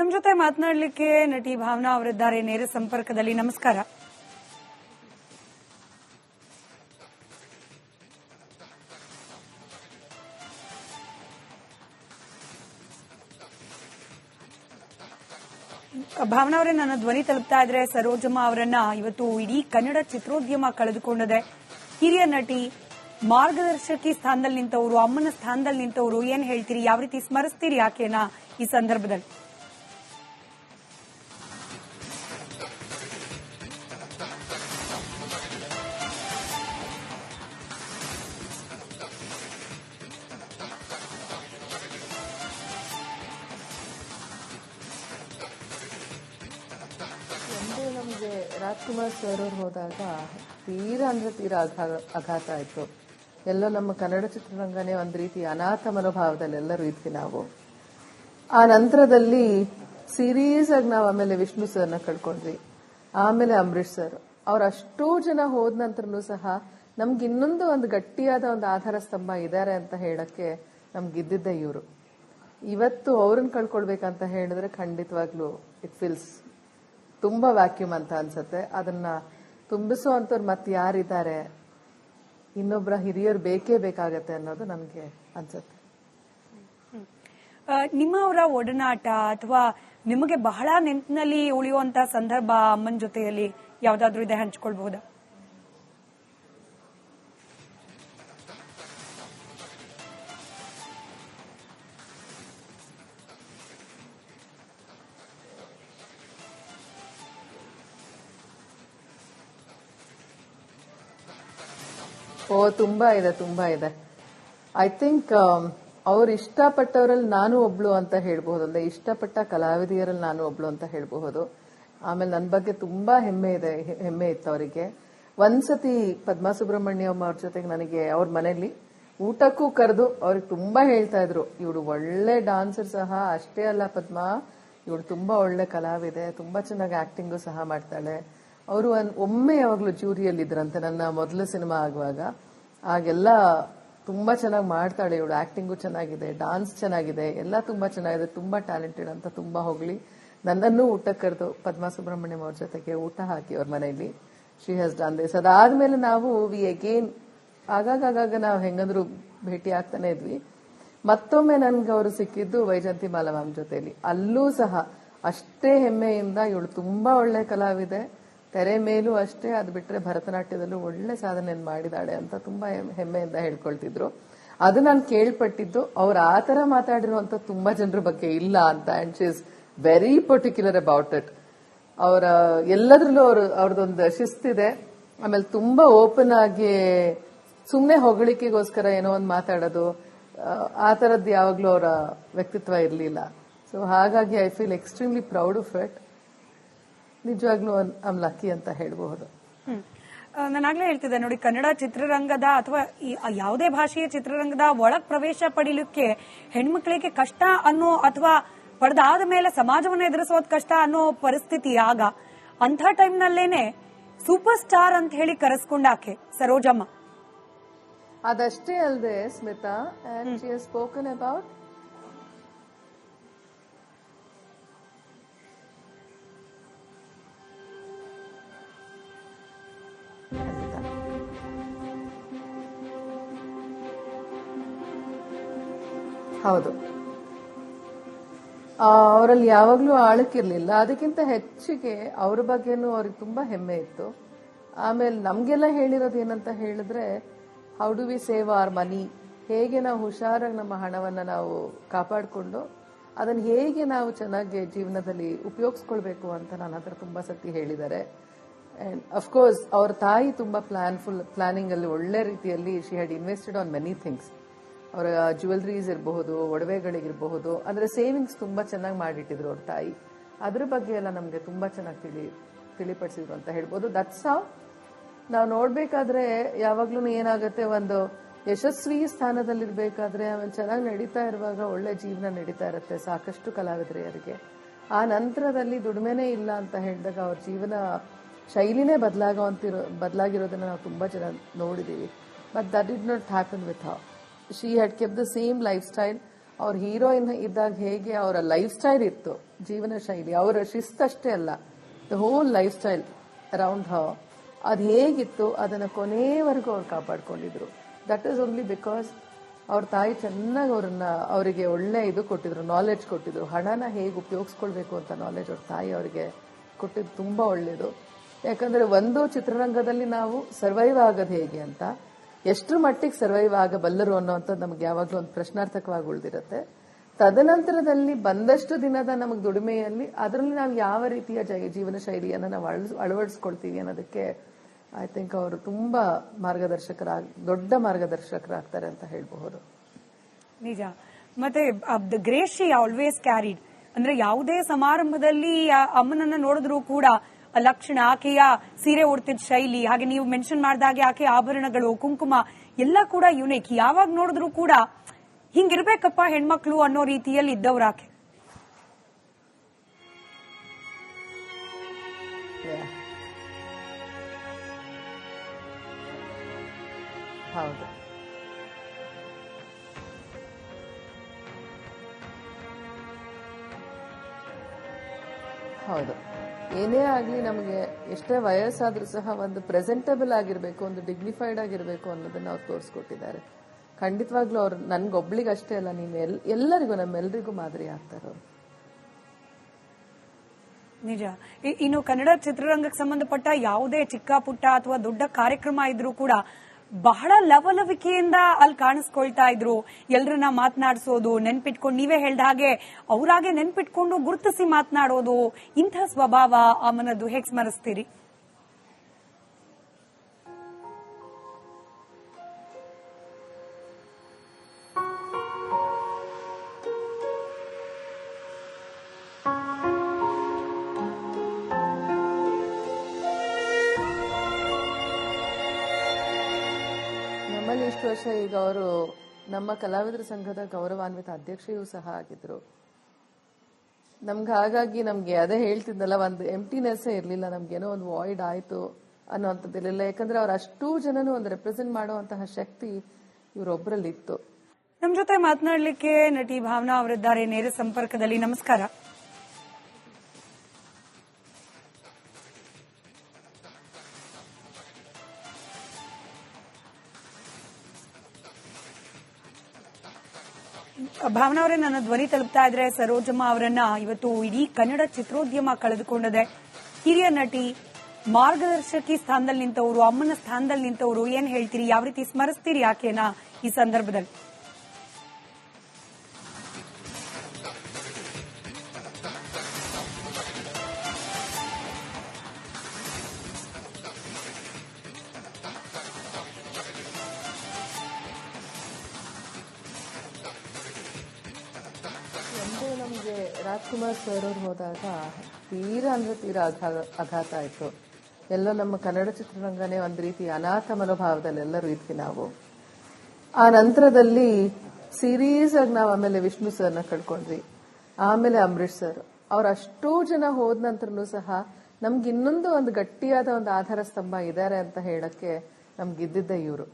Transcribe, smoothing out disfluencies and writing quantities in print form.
ನಮ್ಮ ಜೊತೆ ಮಾತನಾಡಲಿಕ್ಕೆ ನಟಿ ಭಾವನಾ ಅವರಿದ್ದಾರೆ ನೇರ ಸಂಪರ್ಕದಲ್ಲಿ. ನಮಸ್ಕಾರ. ಭಾವನಾ ಅವರೇ, ನನ್ನ ಧ್ವನಿ ತಲುಪ್ತಾ ಇದ್ರೆ ಸರೋಜಮ್ಮ ಅವರನ್ನ ಇವತ್ತು ಇಡೀ ಕನ್ನಡ ಚಿತ್ರೋದ್ಯಮ ಕಳೆದುಕೊಂಡಿದೆ. ಹಿರಿಯ ನಟಿ, ಮಾರ್ಗದರ್ಶಕಿ ಸ್ಥಾನದಲ್ಲಿ ನಿಂತವರು, ಅಮ್ಮನ ಸ್ಥಾನದಲ್ಲಿ ನಿಂತವರು. ಏನ್ ಹೇಳ್ತೀರಿ? ಯಾವ ರೀತಿ ಸ್ಮರಿಸ್ತೀರಿ ಆಕೆನ ಈ ಸಂದರ್ಭದಲ್ಲಿ? ನಮಗೆ ರಾಜ್ಕುಮಾರ್ ಸರ್ ಅವ್ರು ಹೋದಾಗ ತೀರಾ ಆಘಾತ ಆಯ್ತು. ಎಲ್ಲೋ ನಮ್ಮ ಕನ್ನಡ ಚಿತ್ರರಂಗನೇ ಒಂದು ರೀತಿ ಅನಾಥ ಮನೋಭಾವದಲ್ಲಿ ಎಲ್ಲರೂ ಇದ್ವಿ ನಾವು. ಆ ನಂತರದಲ್ಲಿ ಸೀರೀಸ್ ಆಗಿ ನಾವು ಆಮೇಲೆ ವಿಷ್ಣು ಸರ್ನ ಕಳ್ಕೊಂಡ್ವಿ, ಆಮೇಲೆ ಅಂಬರೀಶ್ ಸರ್. ಅವ್ರ ಅಷ್ಟೂ ಜನ ಹೋದ ನಂತರನೂ ಸಹ ನಮ್ಗೆ ಇನ್ನೊಂದು ಒಂದು ಗಟ್ಟಿಯಾದ ಒಂದು ಆಧಾರ ಸ್ತಂಭ ಇದ್ದಾರೆ ಅಂತ ಹೇಳಕ್ಕೆ ನಮ್ಗಿದ್ದಿದ್ದೆ ಇವರು. ಇವತ್ತು ಅವ್ರನ್ನ ಕಳ್ಕೊಳ್ಬೇಕಂತ ಹೇಳಿದ್ರೆ ಖಂಡಿತವಾಗ್ಲೂ ಇಟ್ ಫೀಲ್ಸ್ ತುಂಬಾ ವ್ಯಾಕ್ಯೂಮ್ ಅಂತ ಅನ್ಸುತ್ತೆ. ಅದನ್ನ ತುಂಬಿಸುವಂತವ್ರು ಮತ್ತೆ ಯಾರಿದ್ದಾರೆ, ಇನ್ನೊಬ್ಬರ ಹಿರಿಯರು ಬೇಕೇ ಬೇಕಾಗತ್ತೆ ಅನ್ನೋದು ನನಗೆ ಅನ್ಸುತ್ತೆ. ನಿಮ್ಮವರ ಒಡನಾಟ ಅಥವಾ ನಿಮಗೆ ಬಹಳ ನೆನಪಿನಲ್ಲಿ ಉಳಿಯುವಂತ ಸಂದರ್ಭ ಅಮ್ಮನ ಜೊತೆಯಲ್ಲಿ ಯಾವ್ದಾದ್ರು ಇದೆ, ಹಂಚ್ಕೊಳ್ಬಹುದಾ? ತುಂಬಾ ಇದೆ. ಐ ಥಿಂಕ್ ಅವ್ರು ಇಷ್ಟಪಟ್ಟವರಲ್ಲಿ ನಾನು ಒಬ್ಳು ಅಂತ ಹೇಳ್ಬಹುದು, ಅಂದ್ರೆ ಇಷ್ಟಪಟ್ಟ ಕಲಾವಿದೆಯರಲ್ಲಿ ನಾನು ಒಬ್ಳು ಅಂತ ಹೇಳ್ಬಹುದು. ಆಮೇಲೆ ನನ್ನ ಬಗ್ಗೆ ತುಂಬಾ ಹೆಮ್ಮೆ ಇತ್ತು ಅವರಿಗೆ. ಒಂದ್ಸತಿ ಪದ್ಮಾ ಸುಬ್ರಹ್ಮಣ್ಯಂ ಅವ್ರ ಜೊತೆಗೆ ನನಗೆ ಅವ್ರ ಮನೆಯಲ್ಲಿ ಊಟಕ್ಕೂ ಕರೆದು ಅವ್ರಿಗೆ ತುಂಬಾ ಹೇಳ್ತಾ ಇದ್ರು, ಇವಳು ಒಳ್ಳೆ ಡಾನ್ಸರ್ ಸಹ ಅಷ್ಟೇ ಅಲ್ಲ ಪದ್ಮಾ, ಇವಳು ತುಂಬಾ ಒಳ್ಳೆ ಕಲಾವಿದೆ, ತುಂಬಾ ಚೆನ್ನಾಗಿ ಆಕ್ಟಿಂಗು ಸಹ ಮಾಡ್ತಾಳೆ. ಅವರು ಒಮ್ಮೆ ಯಾವಾಗ್ಲೂ ಜೂರಿಯಲ್ಲಿ ಇದ್ರಂತೆ ನನ್ನ ಮೊದಲ ಸಿನಿಮಾ ಆಗುವಾಗ. ಆಗೆಲ್ಲ ತುಂಬಾ ಚೆನ್ನಾಗಿ ಮಾಡ್ತಾಳೆ ಇವಳು, ಆಕ್ಟಿಂಗು ಚೆನ್ನಾಗಿದೆ, ಡಾನ್ಸ್ ಚೆನ್ನಾಗಿದೆ, ಎಲ್ಲ ತುಂಬಾ ಚೆನ್ನಾಗಿದೆ, ತುಂಬಾ ಟ್ಯಾಲೆಂಟೆಡ್ ಅಂತ ತುಂಬಾ ಹೊಗಳಿ ನನ್ನನ್ನು ಊಟಕ್ಕೆ ಕರೆದು ಪದ್ಮಾ ಸುಬ್ರಹ್ಮಣ್ಯಂ ಅವ್ರ ಜೊತೆಗೆ ಊಟ ಹಾಕಿ ಅವ್ರ ಮನೆಯಲ್ಲಿ ಶಿ ಹ್ಯಾಸ್ ಡನ್ ದಿಸ್. ಅದಾದ್ಮೇಲೆ ನಾವು ಅಗೇನ್ ಆಗಾಗ ನಾವು ಹೆಂಗಂದ್ರು ಭೇಟಿ ಆಗ್ತಾನೆ ಇದ್ವಿ. ಮತ್ತೊಮ್ಮೆ ನನ್ಗೆ ಅವರು ಸಿಕ್ಕಿದ್ದು ವೈಜಂತಿ ಮಾಲಾ ಮ್ಯಾಮ್ ಜೊತೆಲಿ. ಅಲ್ಲೂ ಸಹ ಅಷ್ಟೇ ಹೆಮ್ಮೆಯಿಂದ ಇವಳು ತುಂಬಾ ಒಳ್ಳೆ ಕಲಾವಿದೆ, ತೆರೆ ಮೇಲೂ ಅಷ್ಟೇ, ಅದು ಬಿಟ್ರೆ ಭರತನಾಟ್ಯದಲ್ಲೂ ಒಳ್ಳೆ ಸಾಧನೆಯನ್ನು ಮಾಡಿದಾಳೆ ಅಂತ ತುಂಬಾ ಹೆಮ್ಮೆಯಿಂದ ಹೇಳ್ಕೊಳ್ತಿದ್ರು. ಅದು ನಾನು ಕೇಳ್ಪಟ್ಟಿದ್ದು. ಅವ್ರು ಆತರ ಮಾತಾಡಿರುವಂತ ತುಂಬಾ ಜನರ ಬಗ್ಗೆ ಇಲ್ಲ ಅಂತ. And she is very particular about it. ಅವರ ಎಲ್ಲದ್ರಲ್ಲೂ ಅವ್ರದ್ದೊಂದು ಶಿಸ್ತಿದೆ. ಆಮೇಲೆ ತುಂಬಾ ಓಪನ್ ಆಗಿ ಸುಮ್ನೆ ಹೊಗಳಿಕೆಗೋಸ್ಕರ ಏನೋ ಒಂದು ಮಾತಾಡೋದು, ಆ ತರದ್ದು ಯಾವಾಗ್ಲೂ ಅವರ ವ್ಯಕ್ತಿತ್ವ ಇರಲಿಲ್ಲ. ಸೊ ಹಾಗಾಗಿ I feel extremely proud of it. ನಿಜವಾಗ್ಲೂ ಐಮ್ ಲಕ್ಕಿ ಅಂತ ಹೇಳಬಹುದು. ನಾನಾಗ್ಲೇ ಹೇಳ್ತಿದ್ದೆ ನೋಡಿ, ಕನ್ನಡ ಚಿತ್ರರಂಗದ ಅಥವಾ ಯಾವುದೇ ಭಾಷೆಯ ಚಿತ್ರರಂಗದ ಒಳಗ್ ಪ್ರವೇಶ ಪಡೀಲಿಕ್ಕೆ ಹೆಣ್ಮಕ್ಳಿಗೆ ಕಷ್ಟ ಅನ್ನೋ, ಅಥವಾ ಪಡೆದಾದ ಮೇಲೆ ಸಮಾಜವನ್ನು ಎದುರಿಸೋದ್ ಕಷ್ಟ ಅನ್ನೋ ಪರಿಸ್ಥಿತಿ ಆಗ, ಅಂಥ ಟೈಮ್ನಲ್ಲೇನೆ ಸೂಪರ್ ಸ್ಟಾರ್ ಅಂತ ಹೇಳಿ ಕರೆಸ್ಕೊಂಡಾಕೆ ಸರೋಜಮ್ಮ. ಅದಷ್ಟೇ ಅಲ್ಲದೆ Smita, and she has spoken about ಹೌದು, ಅವರಲ್ಲಿ ಯಾವಾಗ್ಲೂ ಆಳಕ್ಕಿರ್ಲಿಲ್ಲ. ಅದಕ್ಕಿಂತ ಹೆಚ್ಚಿಗೆ ಅವ್ರ ಬಗ್ಗೆನೂ ಅವ್ರಿಗೆ ತುಂಬಾ ಹೆಮ್ಮೆ ಇತ್ತು. ಆಮೇಲೆ ನಮ್ಗೆಲ್ಲ ಹೇಳಿರೋದು ಏನಂತ ಹೇಳಿದ್ರೆ, how do we save hour ಮನಿ, ಹೇಗೆ ನಾವು ಹುಷಾರಾಗಿ ನಮ್ಮ ಹಣವನ್ನ ನಾವು ಕಾಪಾಡಿಕೊಂಡು ಅದನ್ನ ಹೇಗೆ ನಾವು ಚೆನ್ನಾಗಿ ಜೀವನದಲ್ಲಿ ಉಪಯೋಗಿಸ್ಕೊಳ್ಬೇಕು ಅಂತ ನನ್ನ ಹತ್ರ ತುಂಬಾ ಸತಿ ಹೇಳಿದ್ದಾರೆ. ಅಂಡ್ ಅಫ್ಕೋರ್ಸ್ ಅವ್ರ ತಾಯಿ ತುಂಬಾ ಪ್ಲಾನಿಂಗ್ ಅಲ್ಲಿ ಒಳ್ಳೆ ರೀತಿಯಲ್ಲಿ she had invested on many things. ಅವರ ಜ್ಯುವೆಲ್ರೀಸ್ ಇರಬಹುದು, ಒಡವೆಗಳಿಗಿರಬಹುದು, ಅಂದ್ರೆ ಸೇವಿಂಗ್ಸ್ ತುಂಬಾ ಚೆನ್ನಾಗಿ ಮಾಡಿಟ್ಟಿದ್ರು ಅವ್ರ ತಾಯಿ. ಅದ್ರ ಬಗ್ಗೆ ಎಲ್ಲ ನಮ್ಗೆ ತುಂಬಾ ಚೆನ್ನಾಗಿ ತಿಳಿಪಡಿಸಿದ್ರು ಅಂತ ಹೇಳ್ಬೋದು. ದಟ್ಸ್ ಹೌ ನಾವು ನೋಡ್ಬೇಕಾದ್ರೆ ಯಾವಾಗ್ಲೂ ಏನಾಗುತ್ತೆ, ಒಂದು ಯಶಸ್ವಿ ಸ್ಥಾನದಲ್ಲಿರ್ಬೇಕಾದ್ರೆ ಆಮೇಲೆ ಚೆನ್ನಾಗಿ ನಡೀತಾ ಇರುವಾಗ ಒಳ್ಳೆ ಜೀವನ ನಡೀತಾ ಇರುತ್ತೆ ಸಾಕಷ್ಟು ಕಲಾವಿದರಿಗೆ. ಆ ನಂತರದಲ್ಲಿ ದುಡಿಮೆನೇ ಇಲ್ಲ ಅಂತ ಹೇಳಿದಾಗ ಅವ್ರ ಜೀವನ ಶೈಲಿನೇ ಬದಲಾಗಿರೋದನ್ನ ನಾವು ತುಂಬಾ ಜನ ನೋಡಿದೀವಿ. But that did not happen with her. She had kept the same life style. ಅವ್ರ ಹೀರೋಯಿನ್ ಇದ್ದಾಗ ಹೇಗೆ ಅವರ ಲೈಫ್ ಸ್ಟೈಲ್ ಇತ್ತು, ಜೀವನ ಶೈಲಿ, ಅವರ ಶಿಸ್ತಷ್ಟೇ ಅಲ್ಲ, the whole life style around her, ಅದು ಹೇಗಿತ್ತು ಅದನ್ನ ಕೊನೆಯವರೆಗೂ ಅವ್ರು ಕಾಪಾಡ್ಕೊಂಡಿದ್ರು. ದಟ್ ಈಸ್ ಓನ್ಲಿ ಬಿಕಾಸ್ ಅವ್ರ ತಾಯಿ ಚೆನ್ನಾಗಿ ಅವರಿಗೆ ಒಳ್ಳೆ ಇದು ಕೊಟ್ಟಿದ್ರು, ನಾಲೆಡ್ಜ್ ಕೊಟ್ಟಿದ್ರು. ಹಣನ ಹೇಗೆ ಉಪಯೋಗಿಸ್ಕೊಳ್ಬೇಕು ಅಂತ ನಾಲೆಡ್ಜ್ ಅವ್ರ ತಾಯಿ ಅವರಿಗೆ ಕೊಟ್ಟಿದ್ದು ತುಂಬಾ ಒಳ್ಳೇದು. ಯಾಕಂದ್ರೆ ಒಂದು ಚಿತ್ರರಂಗದಲ್ಲಿ ನಾವು ಸರ್ವೈವ್ ಆಗೋದು ಹೇಗೆ ಅಂತ, ಎಷ್ಟರ ಮಟ್ಟಿಗೆ ಸರ್ವೈವ್ ಆಗಬಲ್ಲರು ಅನ್ನೋಂಥದ್ದು ನಮ್ಗೆ ಯಾವಾಗಲೂ ಒಂದು ಪ್ರಶ್ನಾರ್ಥಕವಾಗಿ ಉಳಿದಿರುತ್ತೆ. ತದನಂತರದಲ್ಲಿ ಬಂದಷ್ಟು ದಿನದ ನಮಗೆ ದುಡಿಮೆಯಲ್ಲಿ ಅದರಲ್ಲಿ ನಾವು ಯಾವ ರೀತಿಯ ಜೀವನ ಶೈಲಿಯನ್ನು ನಾವು ಅಳವಡಿಸ್ಕೊಳ್ತೀವಿ ಅನ್ನೋದಕ್ಕೆ ಐ ಥಿಂಕ್ ಅವರು ತುಂಬಾ ದೊಡ್ಡ ಮಾರ್ಗದರ್ಶಕರಾಗ್ತಾರೆ ಅಂತ ಹೇಳಬಹುದು. ನಿಜ. ಮತ್ತೆ the grace she always carried, ಅಂದ್ರೆ ಯಾವುದೇ ಸಮಾರಂಭದಲ್ಲಿ ಅಮ್ಮನನ್ನ ನೋಡಿದ್ರು ಕೂಡ ಲಕ್ಷಣ, ಆಕೆಯ ಸೀರೆ ಉಡ್ತಿದ್ದ ಶೈಲಿ, ಹಾಗೆ ನೀವು ಮೆನ್ಷನ್ ಮಾಡಿದಾಗೆ ಆಕೆಯ ಆಭರಣಗಳು, ಕುಂಕುಮ ಎಲ್ಲ ಕೂಡ ಯುನಿಕ್. ಯಾವಾಗ ನೋಡಿದ್ರು ಕೂಡ ಹಿಂಗಿರ್ಬೇಕಪ್ಪ ಹೆಣ್ಮಕ್ಳು ಅನ್ನೋ ರೀತಿಯಲ್ಲಿ ಇದ್ದವ್ರು ಆಕೆ. ಹೌದು, ಹೌದು. ಏನೇ ಆಗ್ಲಿ ನಮಗೆ ಎಷ್ಟೇ ವಯಸ್ಸಾದ್ರೂ ಸಹ ಒಂದು ಪ್ರೆಸೆಂಟಬಲ್ ಆಗಿರ್ಬೇಕು, ಒಂದು ಡಿಗ್ನಿಫೈಡ್ ಆಗಿರ್ಬೇಕು ಅನ್ನೋದನ್ನ ಅವ್ರು ತೋರಿಸ್ಕೊಟ್ಟಿದ್ದಾರೆ. ಖಂಡಿತವಾಗ್ಲೂ ಅವ್ರು ನನ್ಗೊಬ್ಳಿಗೆ ಅಷ್ಟೇ ಅಲ್ಲ, ನೀವು ಎಲ್ಲರಿಗೂ, ನಮ್ಮೆಲ್ಲರಿಗೂ ಮಾದರಿ ಆಗ್ತಾರೆ ಅವರು. ನಿಜ. ಇನ್ನು ಕನ್ನಡ ಚಿತ್ರರಂಗಕ್ಕೆ ಸಂಬಂಧಪಟ್ಟ ಯಾವುದೇ ಚಿಕ್ಕ ಪುಟ್ಟ ಅಥವಾ ದೊಡ್ಡ ಕಾರ್ಯಕ್ರಮ ಇದ್ರೂ ಕೂಡ ಬಹಳ ಲವಲವಿಕೆಯಿಂದ ಅಲ್ಲಿ ಕಾಣಿಸ್ಕೊಳ್ತಾ ಇದ್ರು. ಎಲ್ರನ್ನ ಮಾತನಾಡಿಸೋದು, ನೆನ್ಪಿಟ್ಕೊಂಡು, ನೀವೇ ಹೇಳ್ದ ಹಾಗೆ ಅವರಾಗೆ ನೆನ್ಪಿಟ್ಕೊಂಡು ಗುರುತಿಸಿ ಮಾತನಾಡೋದು, ಇಂಥ ಸ್ವಭಾವ ಅಮ್ಮನದ್ದು ಹೇಗೆ ಸ್ಮರಿಸ್ತೀರಿ? ನಮ್ಮಲ್ಲಿ ಇಷ್ಟು ವರ್ಷ ಈಗ ಅವರು ನಮ್ಮ ಕಲಾವಿದರ ಸಂಘದ ಗೌರವಾನ್ವಿತ ಅಧ್ಯಕ್ಷೆಯೂ ಸಹ ಆಗಿದ್ರು. ನಮ್ಗೆ ಹಾಗಾಗಿ ನಮ್ಗೆ ಅದೇ ಹೇಳ್ತಿದ್ನಲ್ಲ, ಒಂದು ಎಂಟಿನೆಸ್ಸೇ ಇರಲಿಲ್ಲ, ನಮ್ಗೇನೋ ಒಂದು ವಾಯ್ಡ್ ಆಯ್ತು ಅನ್ನೋಂಥದ್ದಿರಲಿಲ್ಲ. ಯಾಕಂದ್ರೆ ಅವ್ರು ಅಷ್ಟೂ ಜನನು ಒಂದು ರೆಪ್ರೆಸೆಂಟ್ ಮಾಡುವಂತಹ ಶಕ್ತಿ ಇವರೊಬ್ಬರಲ್ಲಿ ಇತ್ತು. ನಮ್ ಜೊತೆ ಮಾತನಾಡ್ಲಿಕ್ಕೆ ನಟಿ ಭಾವನಾ ಅವರಿದ್ದಾರೆ ನೇರ ಸಂಪರ್ಕದಲ್ಲಿ. ನಮಸ್ಕಾರ. ಭಾವನಾ ಅವರೇ, ನನ್ನ ಧ್ವನಿ ತಲುಪ್ತಾ ಇದ್ರೆ ಸರೋಜಮ್ಮ ಅವರನ್ನ ಇವತ್ತು ಇಡೀ ಕನ್ನಡ ಚಿತ್ರೋದ್ಯಮ ಕಳೆದುಕೊಂಡಿದೆ. ಹಿರಿಯ ನಟಿ, ಮಾರ್ಗದರ್ಶಕಿ ಸ್ಥಾನದಲ್ಲಿ ನಿಂತವರು, ಅಮ್ಮನ ಸ್ಥಾನದಲ್ಲಿ ನಿಂತವರು, ಏನ್ ಹೇಳ್ತೀರಿ? ಯಾವ ರೀತಿ ಸ್ಮರಿಸ್ತೀರಿ ಆಕೆನ ಈ ಸಂದರ್ಭದಲ್ಲಿ? ನಮಗೆ ರಾಜ್ಕುಮಾರ್ ಸರ್ ಅವ್ರು ಹೋದಾಗ ತೀರಾ ಆಘಾತ ಆಯ್ತು. ಎಲ್ಲೋ ನಮ್ಮ ಕನ್ನಡ ಚಿತ್ರರಂಗನೇ ಒಂದು ರೀತಿ ಅನಾಥ ಮನೋಭಾವದಲ್ಲಿ ಎಲ್ಲರೂ ಇದ್ವಿ ನಾವು. ಆ ನಂತರದಲ್ಲಿ ಸೀರೀಸ್ ಆಗಿ ನಾವು ಆಮೇಲೆ ವಿಷ್ಣು ಸರ್ನ ಕಳ್ಕೊಂಡ್ವಿ, ಆಮೇಲೆ ಅಂಬರೀಶ್ ಸರ್. ಅವ್ರ ಅಷ್ಟೂ ಜನ ಹೋದ ನಂತರನೂ ಸಹ ನಮ್ಗೆ ಇನ್ನೊಂದು ಒಂದು ಗಟ್ಟಿಯಾದ ಒಂದು ಆಧಾರ ಸ್ತಂಭ ಇದ್ದಾರೆ ಅಂತ ಹೇಳಕ್ಕೆ ನಮ್ಗಿದ್ದಿದ್ದೆ ಇವರು.